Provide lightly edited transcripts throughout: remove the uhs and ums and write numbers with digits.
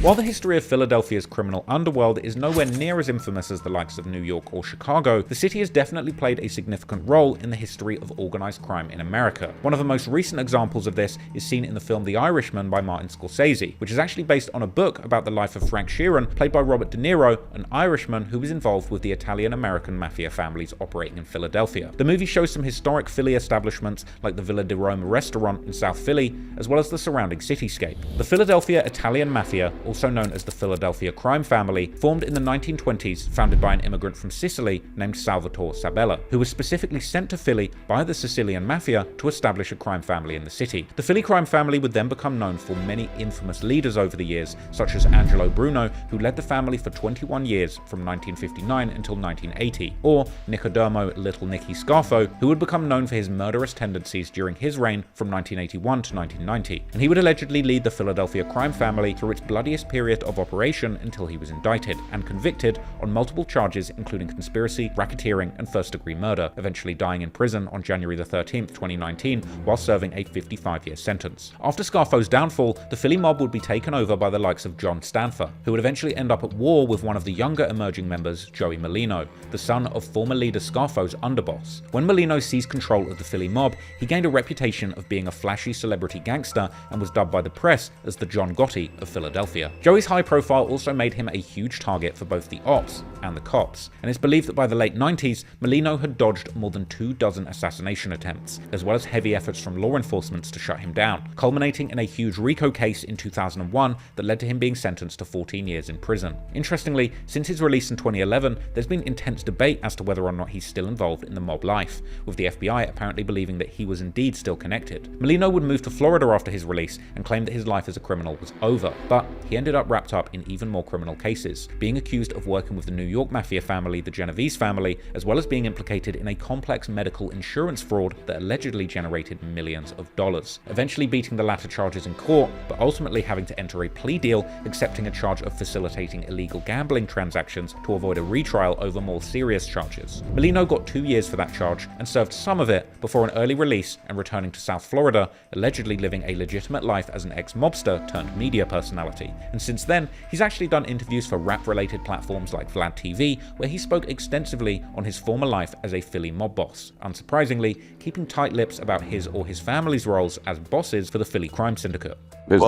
While the history of Philadelphia's criminal underworld is nowhere near as infamous as the likes of New York or Chicago, the city has definitely played a significant role in the history of organized crime in America. One of the most recent examples of this is seen in the film The Irishman by Martin Scorsese, which is actually based on a book about the life of Frank Sheeran, played by Robert De Niro, an Irishman who was involved with the Italian-American mafia families operating in Philadelphia. The movie shows some historic Philly establishments like the Villa di Roma restaurant in South Philly, as well as the surrounding cityscape. The Philadelphia Italian Mafia, also known as the Philadelphia crime family, formed in the 1920s, founded by an immigrant from Sicily named Salvatore Sabella, who was specifically sent to Philly by the Sicilian Mafia to establish a crime family in the city. The Philly crime family would then become known for many infamous leaders over the years, such as Angelo Bruno, who led the family for 21 years from 1959 until 1980, or Nicodemo Little Nicky Scarfo, who would become known for his murderous tendencies during his reign from 1981 to 1990, and he would allegedly lead the Philadelphia crime family through its bloodiest period of operation until he was indicted and convicted on multiple charges including conspiracy, racketeering, and first-degree murder, eventually dying in prison on January 13, 2019, while serving a 55-year sentence. After Scarfo's downfall, the Philly mob would be taken over by the likes of John Stanfer, who would eventually end up at war with one of the younger emerging members, Joey Merlino, the son of former leader Scarfo's underboss. When Merlino seized control of the Philly mob, he gained a reputation of being a flashy celebrity gangster and was dubbed by the press as the John Gotti of Philadelphia. Joey's high profile also made him a huge target for both the ops and the cops, and it's believed that by the late 90s, Merlino had dodged more than 24 assassination attempts, as well as heavy efforts from law enforcement to shut him down, culminating in a huge RICO case in 2001 that led to him being sentenced to 14 years in prison. Interestingly, since his release in 2011, there's been intense debate as to whether or not he's still involved in the mob life, with the FBI apparently believing that he was indeed still connected. Merlino would move to Florida after his release and claimed that his life as a criminal was over, but he ended up wrapped up in even more criminal cases, being accused of working with the New York Mafia family, the Genovese family, as well as being implicated in a complex medical insurance fraud that allegedly generated millions of dollars, eventually beating the latter charges in court, but ultimately having to enter a plea deal, accepting a charge of facilitating illegal gambling transactions to avoid a retrial over more serious charges. Merlino got 2 years for that charge and served some of it before an early release and returning to South Florida, allegedly living a legitimate life as an ex-mobster turned media personality. And since then, he's actually done interviews for rap-related platforms like Vlad TV, where he spoke extensively on his former life as a Philly mob boss, unsurprisingly keeping tight lips about his or his family's roles as bosses for the Philly crime syndicate. They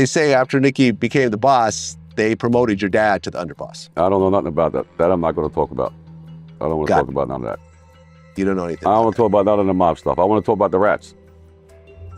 say after Nicky became the boss, they promoted your dad to the underboss. I don't know nothing about that. That I'm not going to talk about. I don't want to talk about none of that. You don't know anything. I don't want to talk about none of the mob stuff. I want to talk about the rats.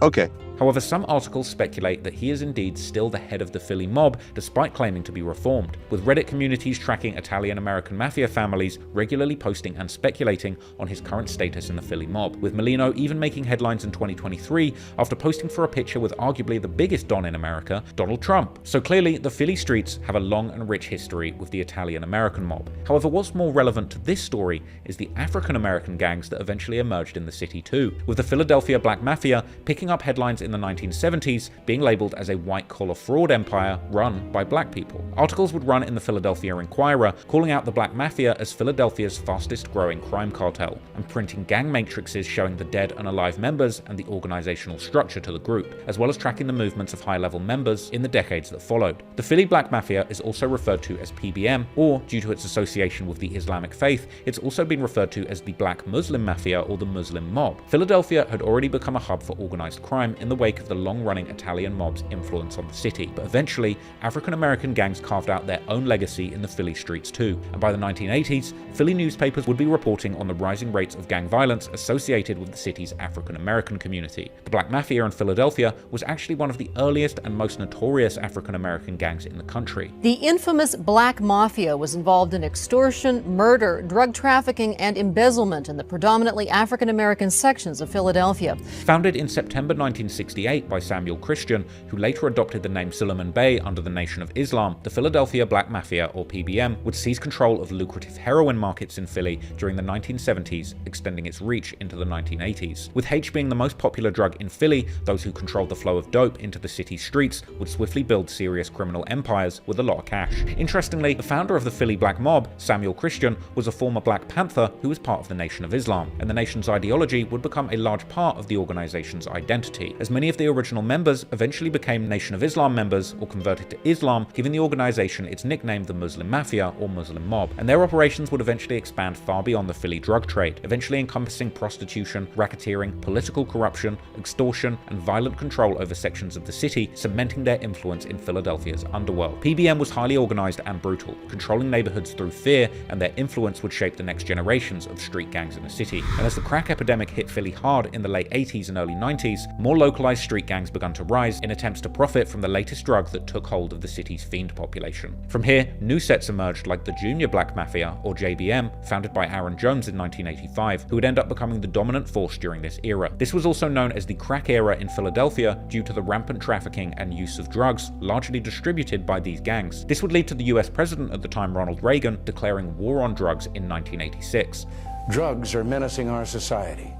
Okay. However, some articles speculate that he is indeed still the head of the Philly mob, despite claiming to be reformed, with Reddit communities tracking Italian-American mafia families regularly posting and speculating on his current status in the Philly mob, with Merlino even making headlines in 2023 after posting for a picture with arguably the biggest don in America, Donald Trump. So clearly, the Philly streets have a long and rich history with the Italian-American mob. However, what's more relevant to this story is the African-American gangs that eventually emerged in the city too, with the Philadelphia Black Mafia picking up headlines in the 1970s, being labeled as a white-collar fraud empire run by black people. Articles would run in the Philadelphia Inquirer, calling out the Black Mafia as Philadelphia's fastest-growing crime cartel, and printing gang matrices showing the dead and alive members and the organizational structure to the group, as well as tracking the movements of high-level members in the decades that followed. The Philly Black Mafia is also referred to as PBM, or, due to its association with the Islamic faith, it's also been referred to as the Black Muslim Mafia or the Muslim Mob. Philadelphia had already become a hub for organized crime in the wake of the long-running Italian mob's influence on the city, but eventually, African-American gangs carved out their own legacy in the Philly streets too, and by the 1980s, Philly newspapers would be reporting on the rising rates of gang violence associated with the city's African-American community. The Black Mafia in Philadelphia was actually one of the earliest and most notorious African-American gangs in the country. The infamous Black Mafia was involved in extortion, murder, drug trafficking, and embezzlement in the predominantly African-American sections of Philadelphia. Founded in September 1968 by Samuel Christian, who later adopted the name Suleiman Bey under the Nation of Islam, the Philadelphia Black Mafia, or PBM, would seize control of lucrative heroin markets in Philly during the 1970s, extending its reach into the 1980s. With H being the most popular drug in Philly, those who controlled the flow of dope into the city's streets would swiftly build serious criminal empires with a lot of cash. Interestingly, the founder of the Philly Black Mob, Samuel Christian, was a former Black Panther who was part of the Nation of Islam, and the Nation's ideology would become a large part of the organization's identity, as many of the original members eventually became Nation of Islam members or converted to Islam, giving the organization its nickname the Muslim Mafia or Muslim Mob, and their operations would eventually expand far beyond the Philly drug trade, eventually encompassing prostitution, racketeering, political corruption, extortion, and violent control over sections of the city, cementing their influence in Philadelphia's underworld. PBM was highly organized and brutal, controlling neighborhoods through fear, and their influence would shape the next generations of street gangs in the city. And as the crack epidemic hit Philly hard in the late 80s and early 90s, more localized street gangs began to rise in attempts to profit from the latest drug that took hold of the city's fiend population. From here, new sets emerged like the Junior Black Mafia, or JBM, founded by Aaron Jones in 1985, who would end up becoming the dominant force during this era. This was also known as the crack era in Philadelphia due to the rampant trafficking and use of drugs, largely distributed by these gangs. This would lead to the US president at the time, Ronald Reagan, declaring war on drugs in 1986. Drugs are menacing our society.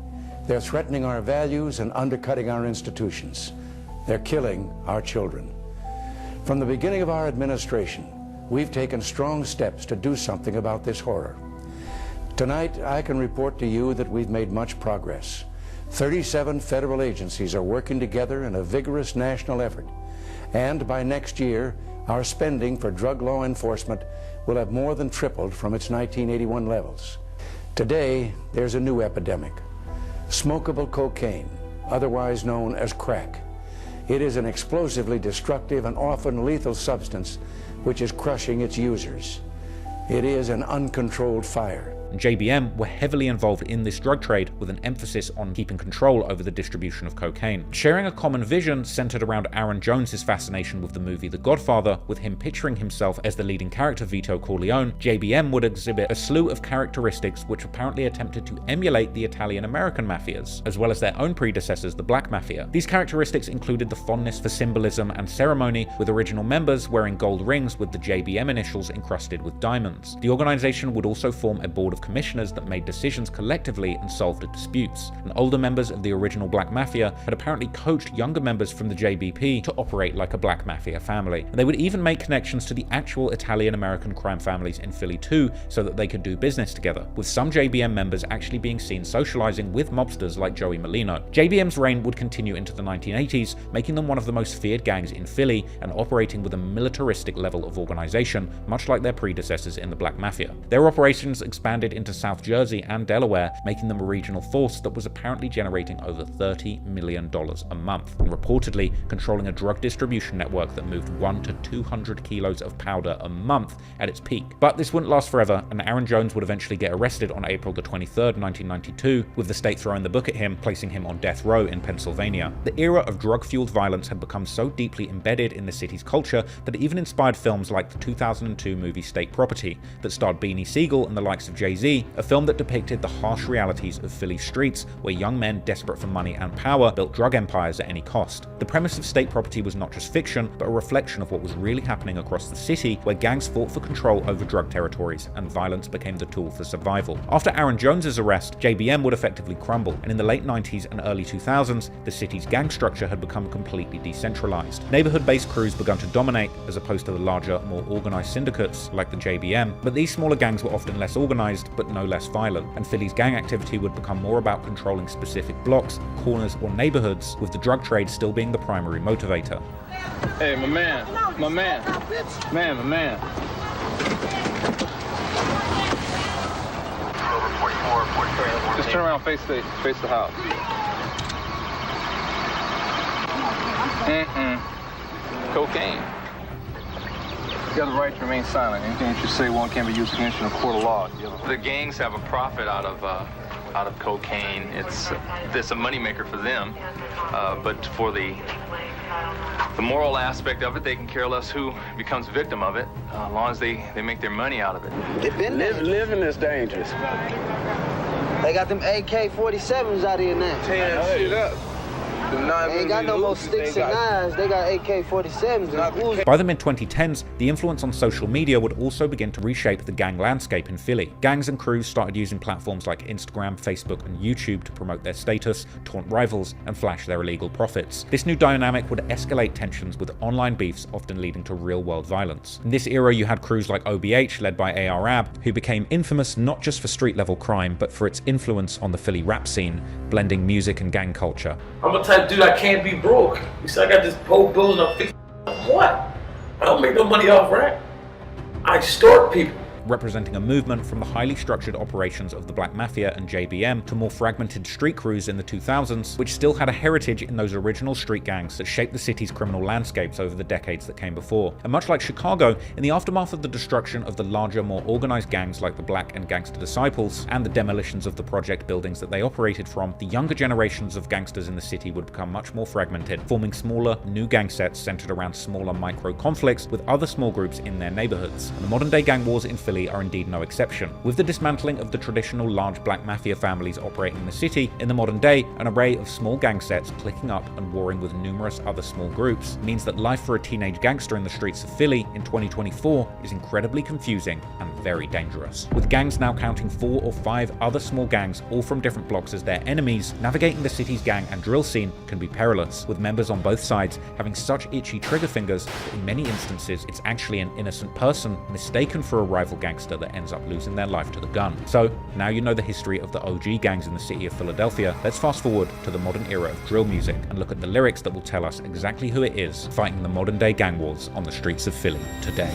They're threatening our values and undercutting our institutions. They're killing our children. From the beginning of our administration, we've taken strong steps to do something about this horror. Tonight, I can report to you that we've made much progress. 37 federal agencies are working together in a vigorous national effort. And by next year, our spending for drug law enforcement will have more than tripled from its 1981 levels. Today, there's a new epidemic. Smokable cocaine, otherwise known as crack. It is an explosively destructive and often lethal substance which is crushing its users. It is an uncontrolled fire. JBM were heavily involved in this drug trade with an emphasis on keeping control over the distribution of cocaine. Sharing a common vision centered around Aaron Jones' fascination with the movie The Godfather, with him picturing himself as the leading character Vito Corleone, JBM would exhibit a slew of characteristics which apparently attempted to emulate the Italian-American mafias, as well as their own predecessors, the Black Mafia. These characteristics included the fondness for symbolism and ceremony, with original members wearing gold rings with the JBM initials encrusted with diamonds. The organization would also form a board of commissioners that made decisions collectively and solved disputes. And older members of the original Black Mafia had apparently coached younger members from the JBP to operate like a Black Mafia family. And they would even make connections to the actual Italian-American crime families in Philly too, so that they could do business together, with some JBM members actually being seen socializing with mobsters like Joey Merlino. JBM's reign would continue into the 1980s, making them one of the most feared gangs in Philly and operating with a militaristic level of organization, much like their predecessors in the Black Mafia. Their operations expanded into South Jersey and Delaware, making them a regional force that was apparently generating over $30 million a month, and reportedly controlling a drug distribution network that moved 1 to 200 kilos of powder a month at its peak. But this wouldn't last forever, and Aaron Jones would eventually get arrested on April the 23rd, 1992, with the state throwing the book at him, placing him on death row in Pennsylvania. The era of drug-fueled violence had become so deeply embedded in the city's culture that it even inspired films like the 2002 movie State Property, that starred Beanie Siegel and the likes of Jay-Z, a film that depicted the harsh realities of Philly streets, where young men desperate for money and power built drug empires at any cost. The premise of State Property was not just fiction, but a reflection of what was really happening across the city, where gangs fought for control over drug territories, and violence became the tool for survival. After Aaron Jones's arrest, JBM would effectively crumble, and in the late 90s and early 2000s, the city's gang structure had become completely decentralized. Neighborhood-based crews began to dominate, as opposed to the larger, more organized syndicates like the JBM, but these smaller gangs were often less organized, but no less violent, and Philly's gang activity would become more about controlling specific blocks, corners, or neighborhoods, with the drug trade still being the primary motivator. Hey, my man. Just turn around, face the house. Cocaine. You have the right to remain silent. Anything that you say can be used against you in a court of law. The gangs have a profit out of cocaine. It's a moneymaker for them, but for the moral aspect of it, they can care less who becomes a victim of it, as long as they make their money out of it. Living is dangerous. They got them AK-47s out here now. Tearing shit up. They ain't got no more sticks and knives. They got AK-47s. By the mid-2010s, the influence on social media would also begin to reshape the gang landscape in Philly. Gangs and crews started using platforms like Instagram, Facebook, and YouTube to promote their status, taunt rivals, and flash their illegal profits. This new dynamic would escalate tensions, with online beefs often leading to real-world violence. In this era, you had crews like OBH, led by AR-AB, who became infamous not just for street-level crime, but for its influence on the Philly rap scene, blending music and gang culture. I'm a type dude, I I can't be broke. You see, I got this whole building up fixed. What? I don't make no money off rent. I extort people. Representing a movement from the highly structured operations of the Black Mafia and JBM to more fragmented street crews in the 2000s, which still had a heritage in those original street gangs that shaped the city's criminal landscapes over the decades that came before. And much like Chicago, in the aftermath of the destruction of the larger, more organized gangs like the Black and Gangster Disciples, and the demolitions of the project buildings that they operated from, the younger generations of gangsters in the city would become much more fragmented, forming smaller, new gang sets centered around smaller micro-conflicts with other small groups in their neighborhoods. And the modern-day gang wars in Philly are indeed no exception. With the dismantling of the traditional large Black Mafia families operating in the city, in the modern day, an array of small gang sets clicking up and warring with numerous other small groups means that life for a teenage gangster in the streets of Philly in 2024 is incredibly confusing and very dangerous. With gangs now counting 4 or 5 other small gangs, all from different blocks as their enemies, navigating the city's gang and drill scene can be perilous, with members on both sides having such itchy trigger fingers that in many instances it's actually an innocent person mistaken for a rival gangster that ends up losing their life to the gun. So, now you know the history of the OG gangs in the city of Philadelphia, let's fast forward to the modern era of drill music and look at the lyrics that will tell us exactly who it is fighting the modern day gang wars on the streets of Philly today.